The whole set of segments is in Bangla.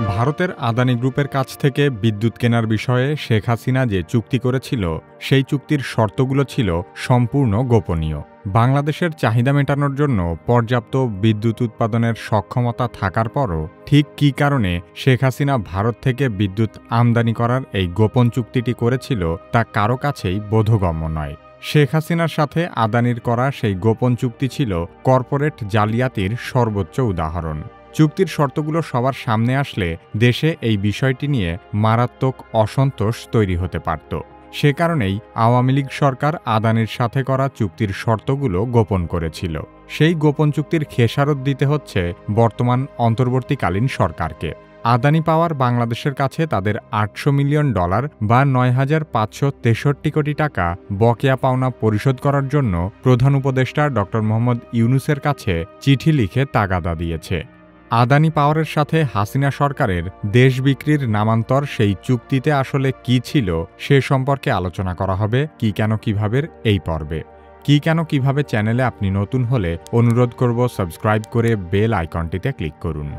ভারতের আদানি গ্রুপের কাছ থেকে বিদ্যুৎ কেনার বিষয়ে শেখ হাসিনা যে চুক্তি করেছিল, সেই চুক্তির শর্তগুলো ছিল সম্পূর্ণ গোপনীয়। বাংলাদেশের চাহিদা মেটানোর জন্য পর্যাপ্ত বিদ্যুৎ উৎপাদনের সক্ষমতা থাকার পরও ঠিক কী কারণে শেখ হাসিনা ভারত থেকে বিদ্যুৎ আমদানি করার এই গোপন চুক্তিটি করেছিল তা কারো কাছেই বোধগম্য নয়। শেখ হাসিনার সাথে আদানির করা সেই গোপন চুক্তি ছিল কর্পোরেট জালিয়াতির সর্বোচ্চ উদাহরণ। চুক্তির শর্তগুলো সবার সামনে আসলে দেশে এই বিষয়টি নিয়ে মারাত্মক অসন্তোষ তৈরি হতে পারত। সে কারণেই আওয়ামী লীগ সরকার আদানির সাথে করা চুক্তির শর্তগুলো গোপন করেছিল। সেই গোপন চুক্তির খেসারত দিতে হচ্ছে বর্তমান অন্তর্বর্তীকালীন সরকারকে। আদানি পাওয়ার বাংলাদেশের কাছে তাদের $800 মিলিয়ন বা ৯,৫৬৩ কোটি টাকা বকেয়া পাওনা পরিশোধ করার জন্য প্রধান উপদেষ্টা ড. মোহাম্মদ ইউনূসের কাছে চিঠি লিখে তাগাদা দিয়েছে। আদানি পাওয়ারের সাথে হাসিনা সরকারের দেশ বিক্রির নামান্তর সেই চুক্তিতে আসলে কী ছিল সে সম্পর্কে আলোচনা করা হবে কি কেন কিভাবে এই পর্বে। কি কেন কিভাবে চ্যানেলে আপনি নতুন হলে অনুরোধ করব সাবস্ক্রাইব করে বেল আইকনটিতে ক্লিক করুন।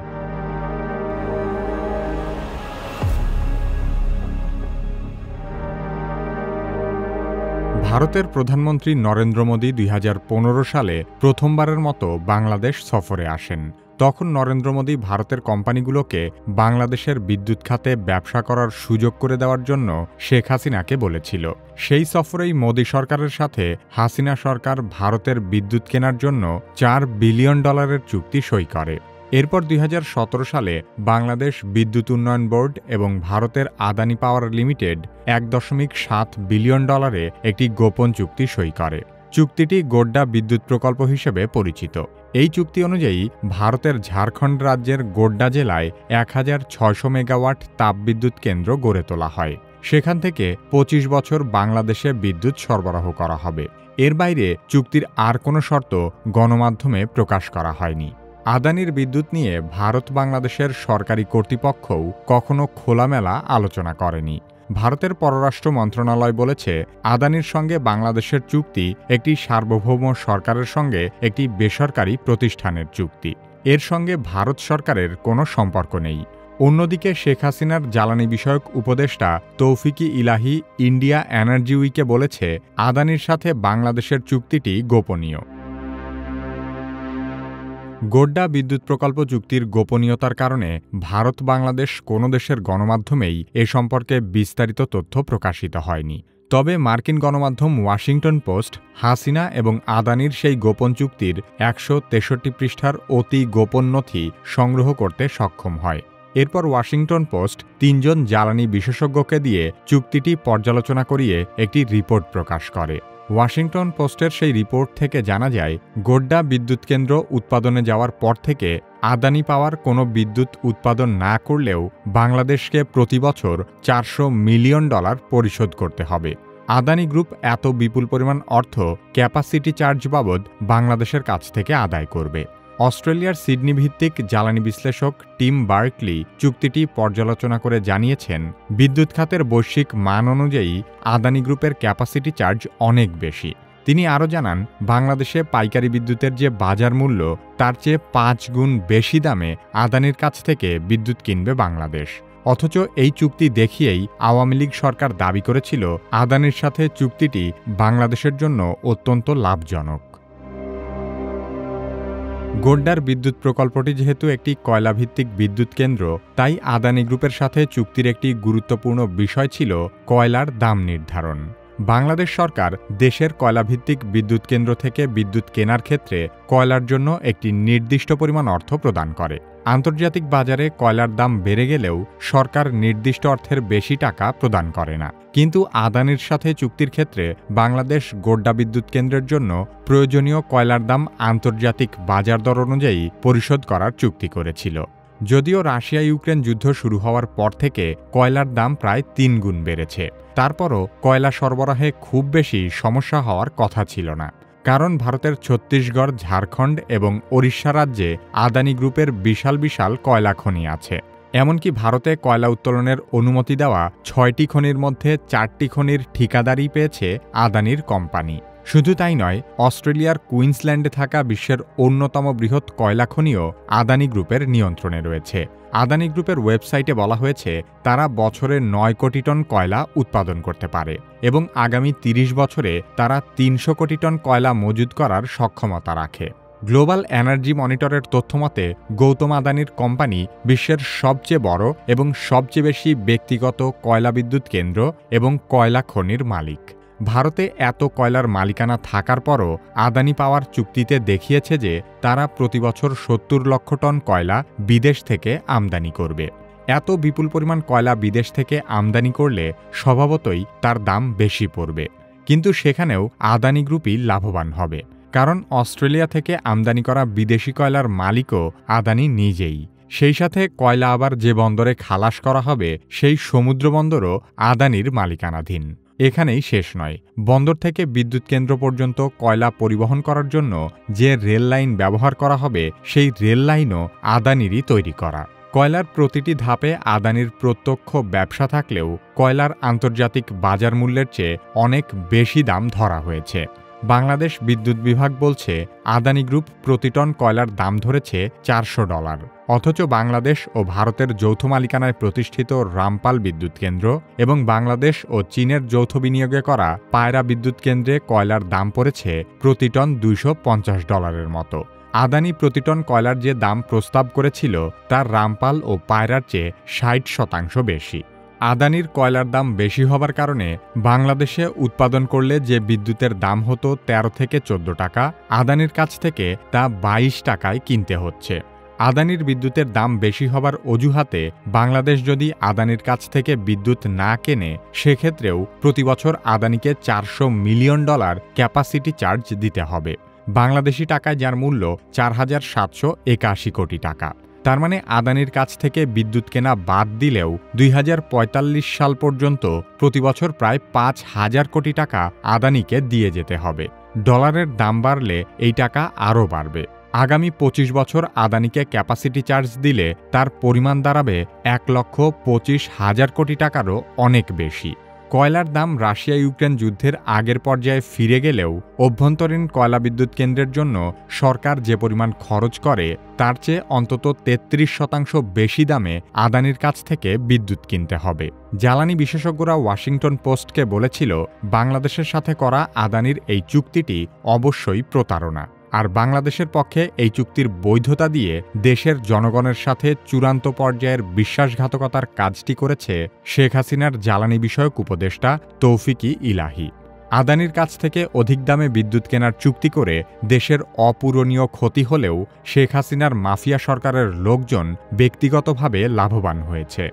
ভারতের প্রধানমন্ত্রী নরেন্দ্র মোদী ২০১৫ সালে প্রথমবারের মতো বাংলাদেশ সফরে আসেন। তখন নরেন্দ্র মোদী ভারতের কোম্পানিগুলোকে বাংলাদেশের বিদ্যুৎ খাতে ব্যবসা করার সুযোগ করে দেওয়ার জন্য শেখ হাসিনাকে বলেছিল। সেই সফরেই মোদী সরকারের সাথে হাসিনা সরকার ভারতের বিদ্যুৎ কেনার জন্য $4 বিলিয়ন চুক্তি সই করে। এরপর ২০১৭ সালে বাংলাদেশ বিদ্যুৎ উন্নয়ন বোর্ড এবং ভারতের আদানি পাওয়ার লিমিটেড $1.7 বিলিয়ন একটি গোপন চুক্তি সই করে। চুক্তিটি গোড্ডা বিদ্যুৎ প্রকল্প হিসেবে পরিচিত। এই চুক্তি অনুযায়ী ভারতের ঝাড়খণ্ড রাজ্যের গোড্ডা জেলায় ১,৬০০ মেগাওয়াট তাপবিদ্যুৎ কেন্দ্র গড়ে তোলা হয়। সেখান থেকে ২৫ বছর বাংলাদেশে বিদ্যুৎ সরবরাহ করা হবে। এর বাইরে চুক্তির আর কোনো শর্ত গণমাধ্যমে প্রকাশ করা হয়নি। আদানির বিদ্যুৎ নিয়ে ভারত বাংলাদেশের সরকারি কর্তৃপক্ষও কখনো খোলামেলা আলোচনা করেনি। ভারতের পররাষ্ট্র মন্ত্রণালয় বলেছে, আদানির সঙ্গে বাংলাদেশের চুক্তি একটি সার্বভৌম সরকারের সঙ্গে একটি বেসরকারি প্রতিষ্ঠানের চুক্তি। এর সঙ্গে ভারত সরকারের কোনো সম্পর্ক নেই। অন্যদিকে শেখ হাসিনার জ্বালানি বিষয়ক উপদেষ্টা তৌফিক ইলাহি ইন্ডিয়া এনার্জি উইকে বলেছে, আদানির সাথে বাংলাদেশের চুক্তিটি গোপনীয়। গোড্ডা বিদ্যুৎ প্রকল্প চুক্তির গোপনীয়তার কারণে ভারত বাংলাদেশ কোনো দেশের গণমাধ্যমেই এ সম্পর্কে বিস্তারিত তথ্য প্রকাশিত হয়নি। তবে মার্কিন গণমাধ্যম ওয়াশিংটন পোস্ট হাসিনা এবং আদানির সেই গোপন চুক্তির ১৬৩ পৃষ্ঠার অতি গোপন নথি সংগ্রহ করতে সক্ষম হয়। এরপর ওয়াশিংটন পোস্ট ৩ জন জ্বালানি বিশেষজ্ঞকে দিয়ে চুক্তিটি পর্যালোচনা করিয়ে একটি রিপোর্ট প্রকাশ করে। ওয়াশিংটন পোস্টের সেই রিপোর্ট থেকে জানা যায়, গোড্ডা বিদ্যুৎ কেন্দ্র উৎপাদনে যাওয়ার পর থেকে আদানি পাওয়ার কোনো বিদ্যুৎ উৎপাদন না করলেও বাংলাদেশকে প্রতি বছর $400 মিলিয়ন পরিশোধ করতে হবে। আদানি গ্রুপ এত বিপুল পরিমাণ অর্থ ক্যাপাসিটি চার্জ বাবদ বাংলাদেশের কাছ থেকে আদায় করবে। অস্ট্রেলিয়ার সিডনি ভিত্তিক জ্বালানি বিশ্লেষক টিম বার্কলি চুক্তিটি পর্যালোচনা করে জানিয়েছেন, বিদ্যুৎ খাতের বৈশ্বিক মান অনুযায়ী আদানি গ্রুপের ক্যাপাসিটি চার্জ অনেক বেশি। তিনি আরও জানান, বাংলাদেশে পাইকারি বিদ্যুতের যে বাজার মূল্য তার চেয়ে 5 গুণ বেশি দামে আদানির কাছ থেকে বিদ্যুৎ কিনবে বাংলাদেশ। অথচ এই চুক্তি দেখিয়েই আওয়ামী লীগ সরকার দাবি করেছিল, আদানির সাথে চুক্তিটি বাংলাদেশের জন্য অত্যন্ত লাভজনক। গোড্ডার বিদ্যুৎ প্রকল্পটি যেহেতু একটি কয়লাভিত্তিক বিদ্যুৎ কেন্দ্র, তাই আদানি গ্রুপের সাথে চুক্তির একটি গুরুত্বপূর্ণ বিষয় ছিল কয়লার দাম নির্ধারণ। বাংলাদেশ সরকার দেশের কয়লাভিত্তিক বিদ্যুৎ কেন্দ্র থেকে বিদ্যুৎ কেনার ক্ষেত্রে কয়লার জন্য একটি নির্দিষ্ট পরিমাণ অর্থ প্রদান করে। আন্তর্জাতিক বাজারে কয়লার দাম বেড়ে গেলেও সরকার নির্দিষ্ট অর্থের বেশি টাকা প্রদান করে না। কিন্তু আদানির সাথে চুক্তির ক্ষেত্রে বাংলাদেশ গোড্ডা বিদ্যুৎ কেন্দ্রের জন্য প্রয়োজনীয় কয়লার দাম আন্তর্জাতিক বাজার দর অনুযায়ী পরিশোধ করার চুক্তি করেছিল। যদিও রাশিয়া ইউক্রেন যুদ্ধ শুরু হওয়ার পর থেকে কয়লার দাম প্রায় ৩ গুণ বেড়েছে, তারপরও কয়লা সরবরাহে খুব বেশি সমস্যা হওয়ার কথা ছিল না। কারণ ভারতের ছত্তিশগড়, ঝাড়খণ্ড এবং ওড়িশা রাজ্যে আদানি গ্রুপের বিশাল বিশাল কয়লা খনি আছে। এমনকি ভারতে কয়লা উত্তোলনের অনুমতি দেওয়া ৬টি খনির মধ্যে ৪টি খনির ঠিকাদারি পেয়েছে আদানির কোম্পানি। শুধু তাই নয়, অস্ট্রেলিয়ার কুইন্সল্যান্ডে থাকা বিশ্বের অন্যতম বৃহৎ কয়লা খনিও আদানি গ্রুপের নিয়ন্ত্রণে রয়েছে। আদানি গ্রুপের ওয়েবসাইটে বলা হয়েছে তারা বছরে 9 কোটি টন কয়লা উৎপাদন করতে পারে এবং আগামী 30 বছরে তারা 300 কোটি টন কয়লা মজুত করার সক্ষমতা রাখে। গ্লোবাল এনার্জি মনিটরের তথ্যমতে গৌতম আদানির কোম্পানি বিশ্বের সবচেয়ে বড় এবং সবচেয়ে বেশি ব্যক্তিগত কয়লা বিদ্যুৎ কেন্দ্র এবং কয়লা খনির মালিক। ভারতে এত কয়লার মালিকানা থাকার পরও আদানি পাওয়ার চুক্তিতে দেখিয়েছে যে তারা প্রতিবছর 70 লক্ষ টন কয়লা বিদেশ থেকে আমদানি করবে। এত বিপুল পরিমাণ কয়লা বিদেশ থেকে আমদানি করলে স্বভাবতই তার দাম বেশি পড়বে, কিন্তু সেখানেও আদানি গ্রুপই লাভবান হবে, কারণ অস্ট্রেলিয়া থেকে আমদানি করা বিদেশি কয়লার মালিকও আদানি নিজেই। সেই সাথে কয়লা আবার যে বন্দরে খালাস করা হবে সেই সমুদ্র বন্দরও আদানির মালিকানাধীন। এখানেই শেষ নয়, বন্দর থেকে বিদ্যুৎ কেন্দ্র পর্যন্ত কয়লা পরিবহন করার জন্য যে রেল লাইন ব্যবহার করা হবে সেই রেল লাইনও আদানিরই তৈরি করা। কয়লার প্রতিটি ধাপে আদানির প্রত্যক্ষ ব্যবসা থাকলেও কয়লার আন্তর্জাতিক বাজার মূল্যের চেয়ে অনেক বেশি দাম ধরা হয়েছে। বাংলাদেশ বিদ্যুৎ বিভাগ বলছে আদানি গ্রুপ প্রতি টন কয়লার দাম ধরেছে $400, অথচ বাংলাদেশ ও ভারতের যৌথ মালিকানায় প্রতিষ্ঠিত রামপাল বিদ্যুৎ কেন্দ্র এবং বাংলাদেশ ও চীনের যৌথ বিনিয়োগে করা পায়রা বিদ্যুৎ কেন্দ্রে কয়লার দাম পড়েছে প্রতি টন $250 মতো। আদানি প্রতি টন কয়লার যে দাম প্রস্তাব করেছিল তার রামপাল ও পায়রার চেয়ে 60% বেশি। আদানির কয়লার দাম বেশি হবার কারণে বাংলাদেশে উৎপাদন করলে যে বিদ্যুতের দাম হতো 13 থেকে 14 টাকা, আদানির কাছ থেকে তা 22 টাকায় কিনতে হচ্ছে। আদানির বিদ্যুতের দাম বেশি হবার অজুহাতে বাংলাদেশ যদি আদানির কাছ থেকে বিদ্যুৎ না কেনে, সেক্ষেত্রেও প্রতিবছর আদানিকে $400 মিলিয়ন ক্যাপাসিটি চার্জ দিতে হবে। বাংলাদেশি টাকায় যার মূল্য 4,781 কোটি টাকা। তার মানে আদানির কাছ থেকে বিদ্যুৎ কেনা বাদ দিলেও 2045 সাল পর্যন্ত প্রতিবছর প্রায় 5,000 কোটি টাকা আদানিকে দিয়ে যেতে হবে। ডলারের দাম বাড়লে এই টাকা আরও বাড়বে। আগামী 25 বছর আদানিকে ক্যাপাসিটি চার্জ দিলে তার পরিমাণ দাঁড়াবে 1,25,000 কোটি টাকারও অনেক বেশি। কয়লার দাম রাশিয়া ইউক্রেন যুদ্ধের আগের পর্যায়ে ফিরে গেলেও অভ্যন্তরীণ কয়লা বিদ্যুৎ কেন্দ্রের জন্য সরকার যে পরিমাণ খরচ করে তার চেয়ে অন্তত 33% বেশি দামে আদানির কাছ থেকে বিদ্যুৎ কিনতে হবে। জ্বালানি বিশেষজ্ঞরা ওয়াশিংটন পোস্টকে বলেছিল বাংলাদেশের সাথে করা আদানির এই চুক্তিটি অবশ্যই প্রতারণা, আর বাংলাদেশের পক্ষে এই চুক্তির বৈধতা দিয়ে দেশের জনগণের সাথে চূড়ান্ত পর্যায়ের বিশ্বাসঘাতকতার কাজটি করেছে শেখ হাসিনার জ্বালানি বিষয়ক উপদেষ্টা তৌফিক-ই ইলাহি। আদানির কাছ থেকে অধিক দামে বিদ্যুৎ কেনার চুক্তি করে দেশের অপূরণীয় ক্ষতি হলেও শেখ হাসিনার মাফিয়া সরকারের লোকজন ব্যক্তিগতভাবে লাভবান হয়েছে।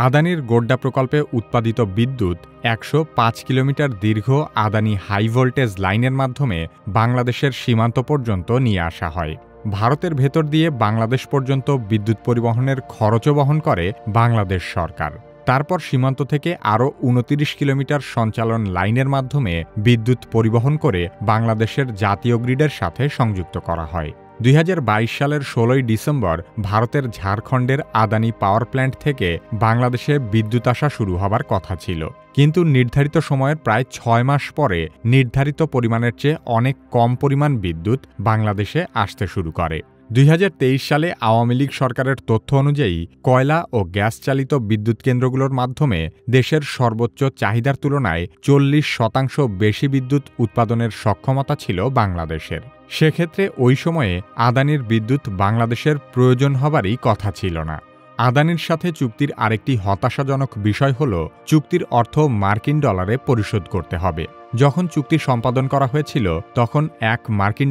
আদানির গোড্ডা প্রকল্পে উৎপাদিত বিদ্যুৎ 105 কিলোমিটার দীর্ঘ আদানি হাই ভোল্টেজ লাইনের মাধ্যমে বাংলাদেশের সীমান্ত পর্যন্ত নিয়ে আসা হয়। ভারতের ভেতর দিয়ে বাংলাদেশ পর্যন্ত বিদ্যুৎ পরিবহনের খরচও বহন করে বাংলাদেশ সরকার। তারপর সীমান্ত থেকে আরও 29 কিলোমিটার সঞ্চালন লাইনের মাধ্যমে বিদ্যুৎ পরিবহন করে বাংলাদেশের জাতীয় গ্রিডের সাথে সংযুক্ত করা হয়। 2022 সালের 16 ডিসেম্বর ভারতের ঝাড়খণ্ডের আদানি পাওয়ার প্ল্যান্ট থেকে বাংলাদেশে বিদ্যুৎ আসা শুরু হবার কথা ছিল, কিন্তু নির্ধারিত সময়ের প্রায় 6 মাস পরে নির্ধারিত পরিমাণের চেয়ে অনেক কম পরিমাণ বিদ্যুৎ বাংলাদেশে আসতে শুরু করে। 2023 সালে আওয়ামী লীগ সরকারের তথ্য অনুযায়ী কয়লা ও গ্যাস চালিত বিদ্যুৎ কেন্দ্রগুলোর মাধ্যমে দেশের সর্বোচ্চ চাহিদার তুলনায় 40% বেশি বিদ্যুৎ উৎপাদনের সক্ষমতা ছিল বাংলাদেশের। সেক্ষেত্রে ওই সময়ে আদানির বিদ্যুৎ বাংলাদেশের প্রয়োজন হবারই কথা ছিল না। আদানির সাথে চুক্তির আরেকটি হতাশাজনক বিষয় হল চুক্তির অর্থ মার্কিন ডলারে পরিশোধ করতে হবে। যখন চুক্তি সম্পাদন করা হয়েছিল তখন $1 মার্কিন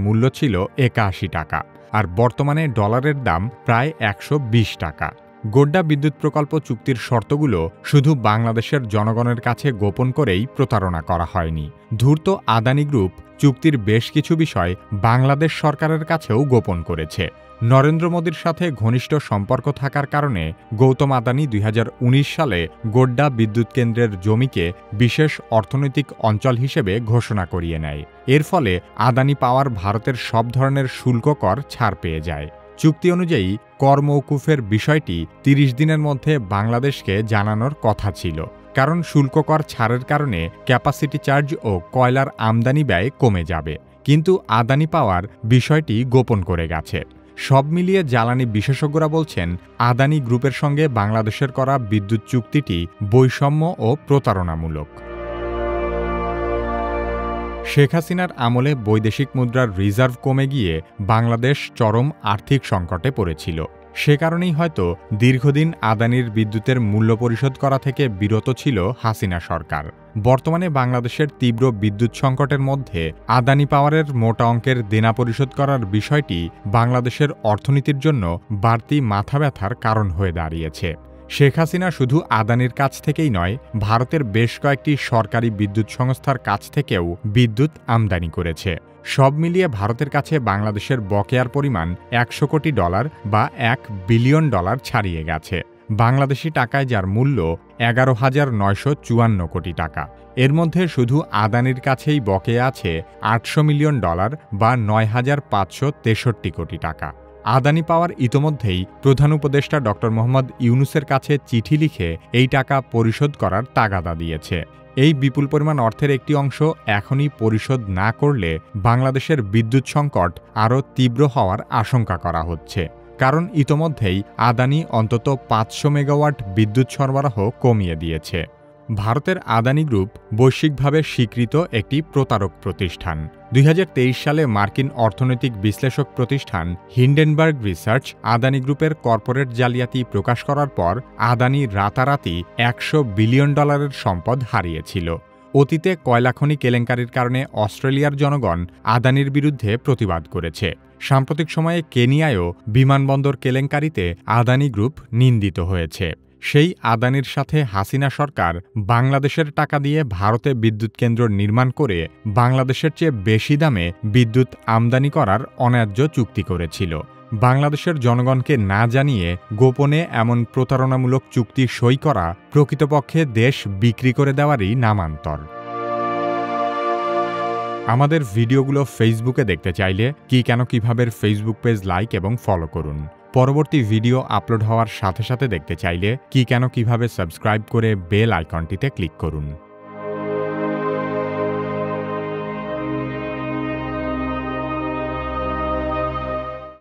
মূল্য ছিল 81 টাকা, আর বর্তমানে ডলারের দাম প্রায় 120 টাকা। গোড্ডা বিদ্যুৎ প্রকল্প চুক্তির শর্তগুলো শুধু বাংলাদেশের জনগণের কাছে গোপন করেই প্রতারণা করা হয়নি। ধূর্ত আদানি গ্রুপ চুক্তির বেশ কিছু বিষয় বাংলাদেশ সরকারের কাছেও গোপন করেছে। নরেন্দ্র মোদীর সাথে ঘনিষ্ঠ সম্পর্ক থাকার কারণে গৌতম আদানি 2019 সালে গোড্ডা বিদ্যুৎ কেন্দ্রের জমিকে বিশেষ অর্থনৈতিক অঞ্চল হিসেবে ঘোষণা করিয়ে নেয়। এর ফলে আদানি পাওয়ার ভারতের সব ধরনের শুল্ক কর ছাড় পেয়ে যায়। চুক্তি অনুযায়ী কর মওকুফের বিষয়টি 30 দিনের মধ্যে বাংলাদেশকে জানানোর কথা ছিল, কারণ শুল্ক কর ছাড়ের কারণে ক্যাপাসিটি চার্জ ও কয়লার আমদানি ব্যয় কমে যাবে। কিন্তু আদানি পাওয়ার বিষয়টি গোপন করে গেছে। সব মিলিয়ে জ্বালানি বিশেষজ্ঞরা বলছেন, আদানি গ্রুপের সঙ্গে বাংলাদেশের করা বিদ্যুৎ চুক্তিটি বৈষম্য ও প্রতারণামূলক। শেখ হাসিনার আমলে বৈদেশিক মুদ্রার রিজার্ভ কমে গিয়ে বাংলাদেশ চরম আর্থিক সংকটে পড়েছিল। সে কারণেই হয়তো দীর্ঘদিন আদানির বিদ্যুতের মূল্য পরিশোধ করা থেকে বিরত ছিল হাসিনা সরকার। বর্তমানে বাংলাদেশের তীব্র বিদ্যুৎ সংকটের মধ্যে আদানি পাওয়ারের মোটা অঙ্কের দেনা পরিশোধ করার বিষয়টি বাংলাদেশের অর্থনীতির জন্য বাড়তি মাথা ব্যথার কারণ হয়ে দাঁড়িয়েছে। শেখ হাসিনা শুধু আদানির কাছ থেকেই নয়, ভারতের বেশ কয়েকটি সরকারি বিদ্যুৎ সংস্থার কাছ থেকেও বিদ্যুৎ আমদানি করেছে। সব মিলিয়ে ভারতের কাছে বাংলাদেশের বকেয়ার পরিমাণ $100 কোটি বা $1 বিলিয়ন ছাড়িয়ে গেছে। বাংলাদেশি টাকায় যার মূল্য 11,954 কোটি টাকা। এর মধ্যে শুধু আদানির কাছেই বকেয়া আছে $800 মিলিয়ন বা 9,563 কোটি টাকা। আদানি পাওয়ার ইতোমধ্যেই প্রধান উপদেষ্টা ড. মোহাম্মদ ইউনূসের কাছে চিঠি লিখে এই টাকা পরিশোধ করার তাগাদা দিয়েছে। এই বিপুল পরিমাণ অর্থের একটি অংশ এখনই পরিশোধ না করলে বাংলাদেশের বিদ্যুৎ সংকট আরও তীব্র হওয়ার আশঙ্কা করা হচ্ছে। কারণ ইতোমধ্যেই আদানি অন্তত 500 মেগাওয়াট বিদ্যুৎ সরবরাহ কমিয়ে দিয়েছে। ভারতের আদানি গ্রুপ বৈশ্বিকভাবে স্বীকৃত একটি প্রতারক প্রতিষ্ঠান। 2023 সালে মার্কিন অর্থনৈতিক বিশ্লেষক প্রতিষ্ঠান হিন্ডেনবার্গ রিসার্চ আদানি গ্রুপের কর্পোরেট জালিয়াতি প্রকাশ করার পর আদানি রাতারাতি $100 বিলিয়ন সম্পদ হারিয়েছিল। অতীতে কয়লাখনি কেলেঙ্কারির কারণে অস্ট্রেলিয়ার জনগণ আদানির বিরুদ্ধে প্রতিবাদ করেছে। সাম্প্রতিক সময়ে কেনিয়ায়ও বিমানবন্দর কেলেঙ্কারিতে আদানি গ্রুপ নিন্দিত হয়েছে। সেই আদানির সাথে হাসিনা সরকার বাংলাদেশের টাকা দিয়ে ভারতে বিদ্যুৎ কেন্দ্র নির্মাণ করে বাংলাদেশের চেয়ে বেশি দামে বিদ্যুৎ আমদানি করার অন্যায্য চুক্তি করেছিল। বাংলাদেশের জনগণকে না জানিয়ে গোপনে এমন প্রতারণামূলক চুক্তি সই করা প্রকৃতপক্ষে দেশ বিক্রি করে দেওয়ারই নামান্তর। আমাদের ভিডিওগুলো ফেসবুকে দেখতে চাইলে কিভাবে ফেসবুক পেজ লাইক এবং ফলো করুন। পরবর্তী ভিডিও আপলোড হওয়ার সাথে সাথে দেখতে চাইলে কিভাবে সাবস্ক্রাইব করে বেল আইকনটিতে ক্লিক করুন।